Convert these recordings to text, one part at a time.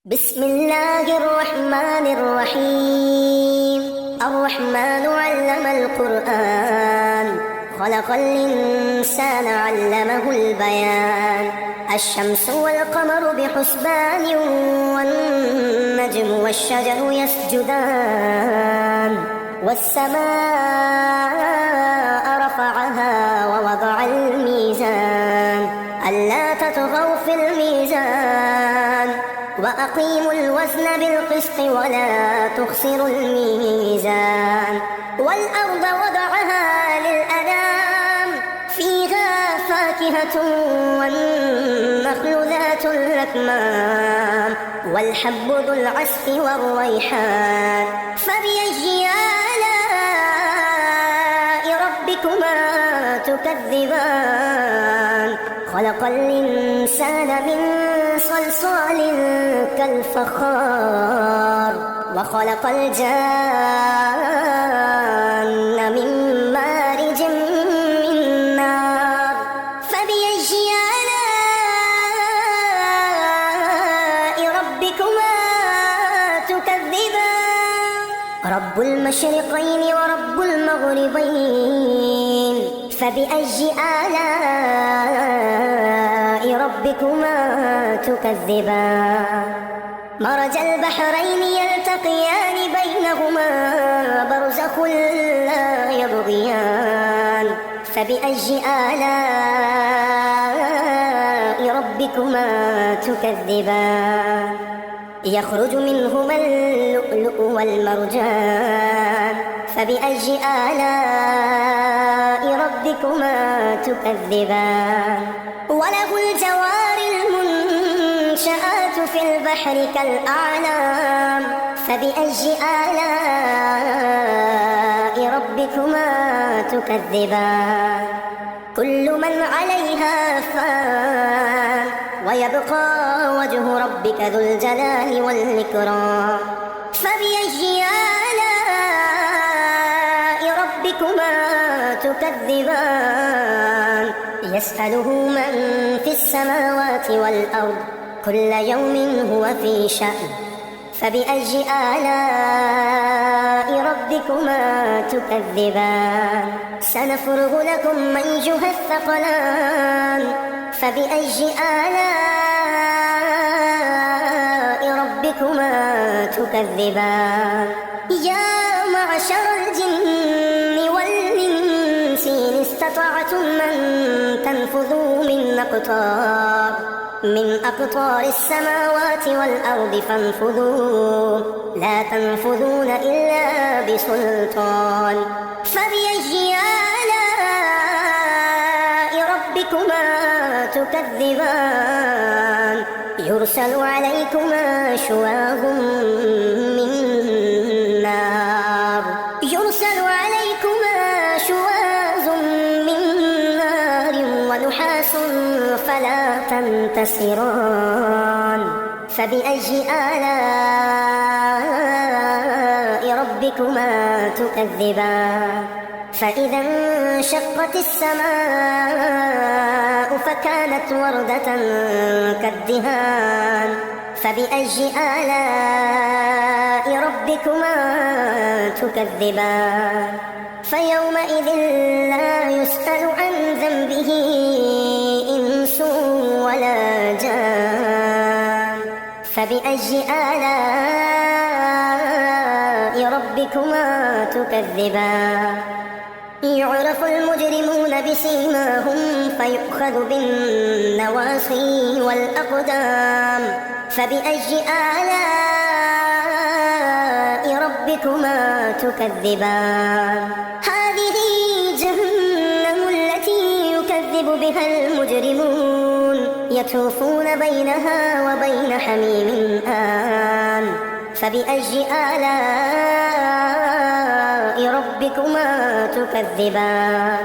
بسم الله الرحمن الرحيم. الرحمن علم القرآن، خلق الإنسان علمه البيان. الشمس والقمر بحسبان، والنجم والشجر يسجدان. والسماء رفعها ووضع الميزان، ألا تطغوا في الميزان، وأقيموا الوزن بالقسط ولا تخسروا الميزان. والأرض وضعها للأنام، فيها فاكهة والنخل ذات الأكمام، والحب ذو العصف والريحان. فبأي آلاء ربكما تكذبان؟ خلق الإنسان من صلصال كالفخار، وخلق الجان من مارج من نار. فبأي آلاء ربكما تكذبان؟ رب المشرقين ورب المغربين، فبأي آلاء ربكما تكذبان؟ مرج البحرين يلتقيان، بينهما برزخ لا يبغيان. فبأي آلاء ربكما تكذبان؟ يخرج منهما اللؤلؤ والمرجان. فبأي آلاء ربكما تكذبان؟ وله الجوار المنشآت في البحر كالأعلام. فبأي آلاء ربكما تكذبان؟ كل من عليها فان، ويبقى وجه ربك ذو الجلال والإكرام. فبأي آلاء ربكما تكذبان؟ يسأله من في السماوات والأرض، كل يوم هو في شأن. فبأي آلاء ربكما تكذبان؟ سنفرغ لكم أيها الثقلان. فبأي آلاء ربكما تكذبان؟ يا معشر الجن والإنس إن استطعتم أن تنفذوا من أقطار السماوات والأرض فانفذوا، لا تنفذون إلا بسلطان. فبأي آلاء ربكما تكذبان؟ يرسل عليكما شواظ من نار، يرسل عليكما شواظ من نار ونحاس فلا تنتصران. فبأي آلاء ربكما تكذبان؟ فإذا انشقت السماء فكانت وردة كالدهان. فبأي آلاء ربكما تكذبان؟ فيومئذ لا يسأل عن ذنبه إنس ولا جان. فبأي آلاء ربكما تكذبان؟ يعرف المجرمون بسيماهم، فيؤخذ بالنواصي والأقدام. فبأي آلاء ربكما تكذبان؟ هذه جهنم التي يكذب بها المجرمون، يطوفون بينها وبين حميم آن. فبأي آلاء ربكما تكذبان؟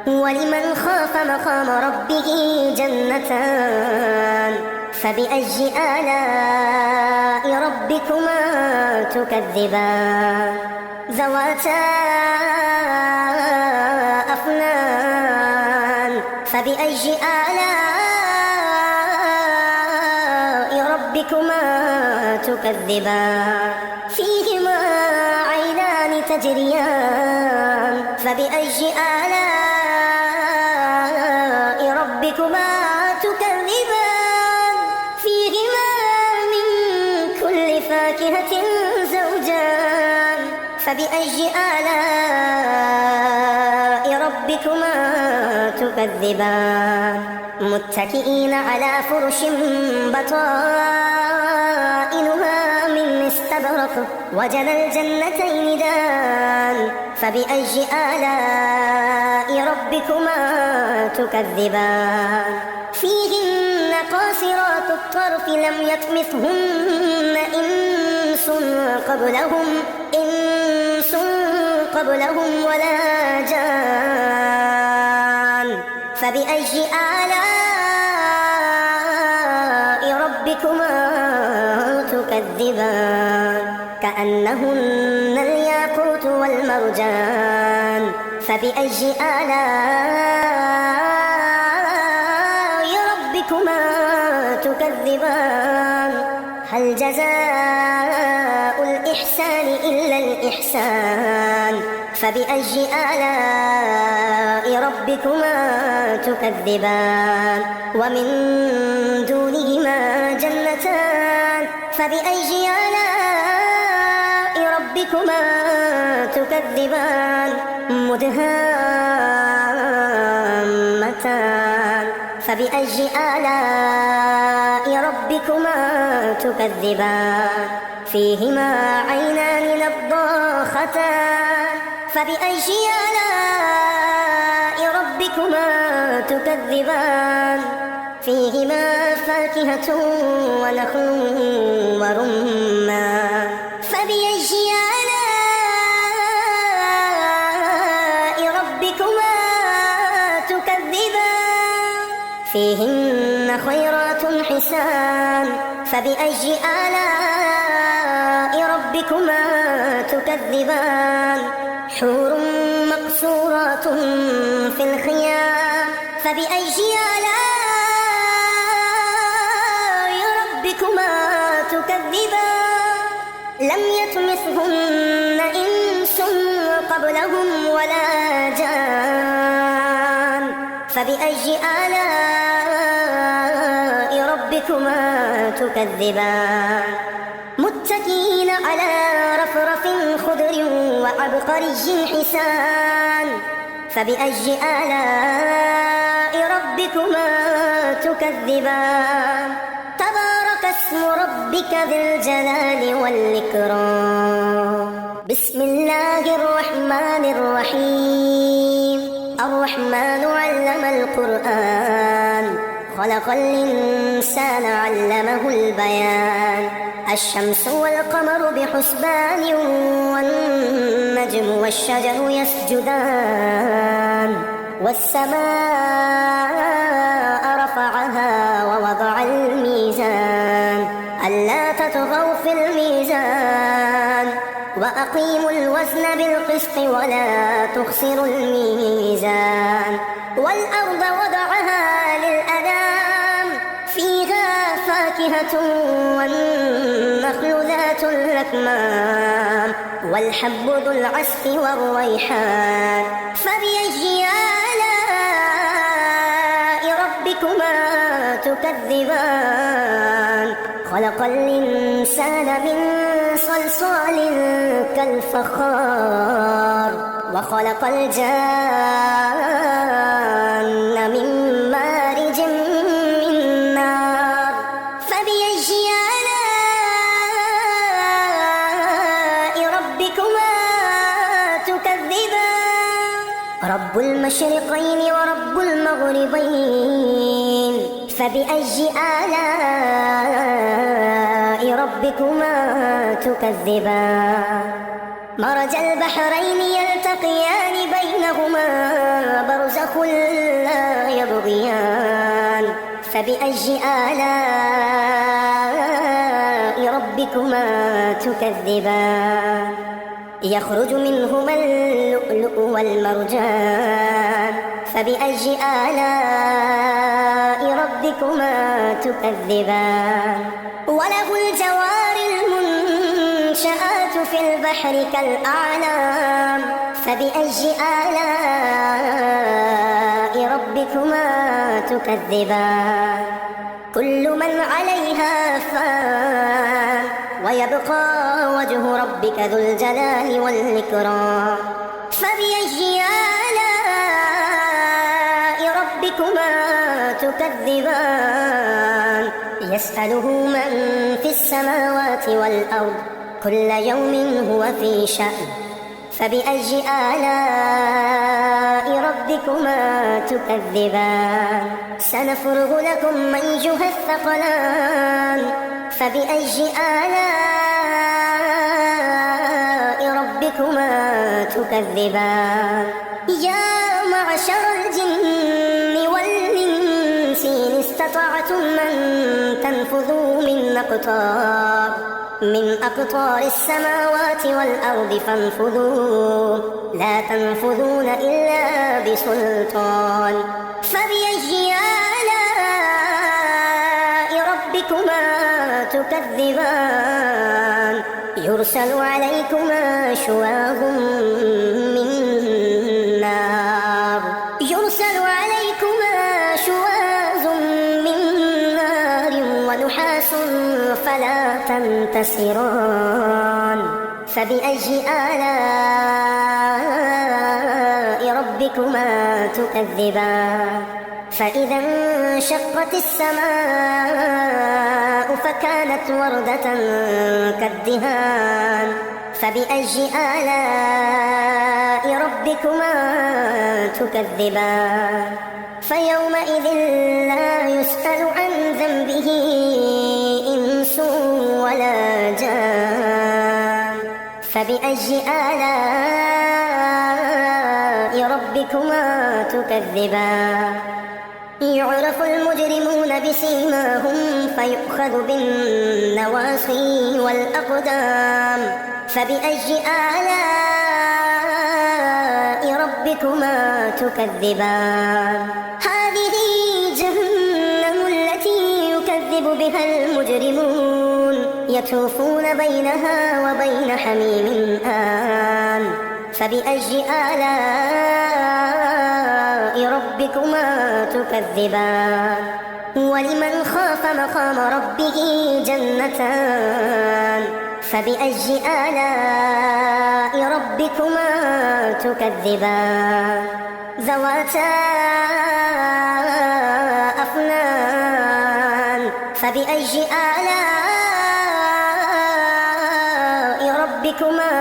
ولمن خاف مقام ربه جنتان. فبأي آلاء ربكما تكذبان؟ ذواتا أفنان. فبأي آلاء ربكما تكذبان فيهما عينان تجريان فبأي آلاء ربكما تكذبان فيهما من كل فاكهة زوجان فبأي آلاء ربكما تكذبان متكئين على فرش بطائنها من استبرق وجنى الجنتين دان فبأي آلاء ربكما تكذبان فيهن قاصرات الطرف لم يطمثهن إنس قبلهم ولا جان فبأي آلاء ربكما تكذبان كأنهن الياقوت والمرجان فبأي آلاء ربكما تكذبان هل جزاء الإحسان إلا الإحسان فبأي آلاء ربكما تكذبان ومن دونهما جنتان فبأي آلاء ربكما تكذبان مدهامتان فبأي آلاء ربكما تكذبان فيهما عينان نضاختان فبأي آلاء ربكما تكذبان فيهما فاكهة ونخل ورمان فبأي آلاء ربكما تكذبان فيهن خيرات حسان فبأي آلاء ربكما تكذبان حور مقصورات في الخيام فبأي آلاء ربكما تكذبان لم يطمثهن إنس قبلهم ولا جان فبأي آلاء ربكما تكذبان متكئين على رفرف خضر وعبقري حسان فبأي آلاء ربكما تكذبان تبارك اسم ربك ذي الجلال والإكرام بسم الله الرحمن الرحيم الرحمن علم القرآن خلق الإنسان علمه البيان الشمس والقمر بحسبان والنجم والشجر يسجدان والسماء رفعها ووضع الميزان ألا تطغوا في الميزان وأقيموا الوزن بالقسط ولا تخسروا الميزان والأرض وضعها للأنام فيها فاكهة والنخل ذات الأكمام والحب ذو العصف والريحان فبأي آلاء ربكما تكذبان خلق الإنسان من صلصال كالفخار وخلق الجان من مارج من نار فبأي آلاء ربكما تكذبان رب المشرقين ورب المغربين فبأي آلاء ربكما تكذبان مرج البحرين يلتقيان بينهما برزخ لا يبغيان فبأي آلاء ربكما تكذبان يخرج منهما اللؤلؤ والمرجان فبأي آلاء ربكما تكذبان وله الجوار البحر كالأعلام فبأي آلاء ربكما تكذبان كل من عليها فان ويبقى وجه ربك ذو الجلال والإكرام فبأي آلاء ربكما تكذبان يسأله من في السماوات والأرض كل يوم هو في شأن فبأي آلاء ربكما تكذبان سنفرغ لكم أيها الثقلان فبأي آلاء ربكما تكذبان يا معشر الجن والإنس إن استطعتم أن تنفذوا من أقطار السماوات والأرض فانفذوا لا تنفذون إلا بسلطان فبأي آلاء ربكما تكذبان يرسل عليكما شواظ من نار ونحاس فلا تنتصران فبأي آلاء ربكما تكذبان فإذا انشقت السماء فكانت وردة كالدهان فبأي آلاء ربكما تكذبان فيومئذ لا يسأل عن ذنبه إنس ولا جان فبأي آلاء ربكما تكذبان يعرف المجرمون بسيماهم فيؤخذ بالنواصي والأقدام فبأي آلاء ربكما تكذبان هذه جهنم التي يكذب بها المجرمون يطوفون بينها وبين حميم آن فبأي آلاء ربكما تكذبان ولمن خاف مقام ربه جنتان فبأي آلاء ربكما تكذبان ذواتا أفنان فبأي آلاء ربكما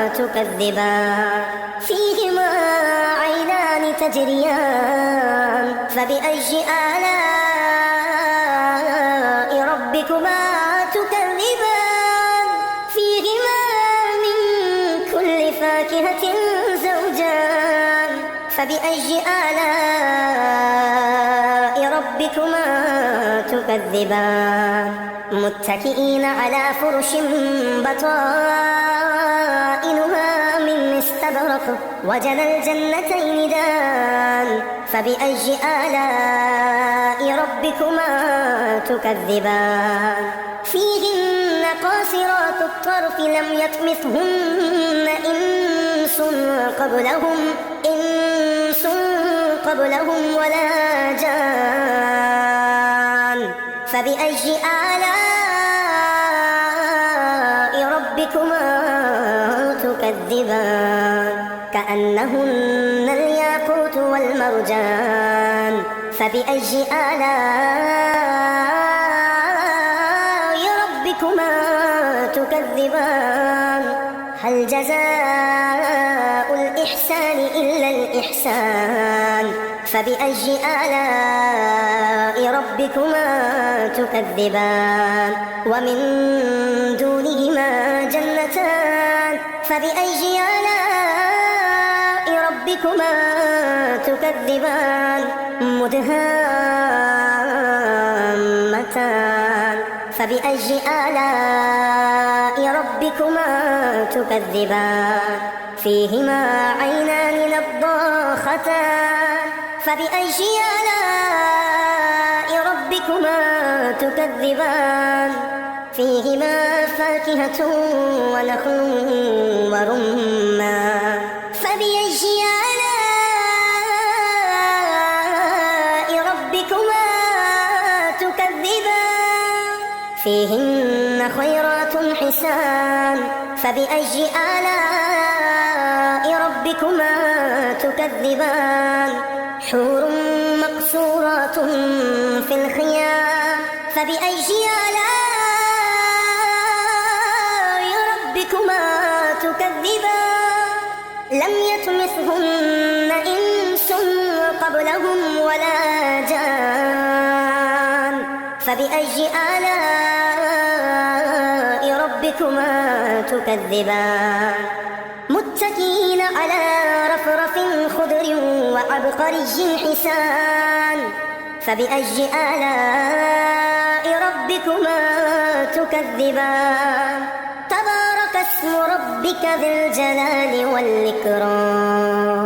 تكذبان فيهما عينان تجريان فبأي آلاء ربكما تكذبان فيهما من كل فاكهة زوجان فبأي آلاء ربكما تكذبان متكئين على فرش بطائنها من استبرق وجنى الجنتين دان فبأي آلاء ربكما تكذبان فيهن قاصرات الطرف لم يطمثهن إنس قبلهم ولا جان فبأي آلاء ربكما تكذبان كأنهن الياقوت والمرجان فبأي آلاء ربكما تكذبان هل جزاء الإحسان إلا الإحسان فبأي آلاء ربكما تكذبان ومن دونهما جنتان فبأي آلاء ربكما تكذبان مدهامتان فبأي آلاء ربكما تكذبان فيهما عينان نضاختان فبأي آلاء ربكما تكذبان فيهما فاكهة ونخل ورمان فبأي آلاء ربكما تكذبان فيهن خيرات حسان فبأي آلاء ربكما تكذبان حور مقصورات في الخيام فبأي آلاء ربكما تكذبان لم يطمثهن إنس قبلهم ولا جان فبأي آلاء ربكما تكذبان متكئين على رفرف خضر وعبقري حسان فبأي آلاء ربكما تكذبان تبارك اسم ربك ذي الجلال والإكرام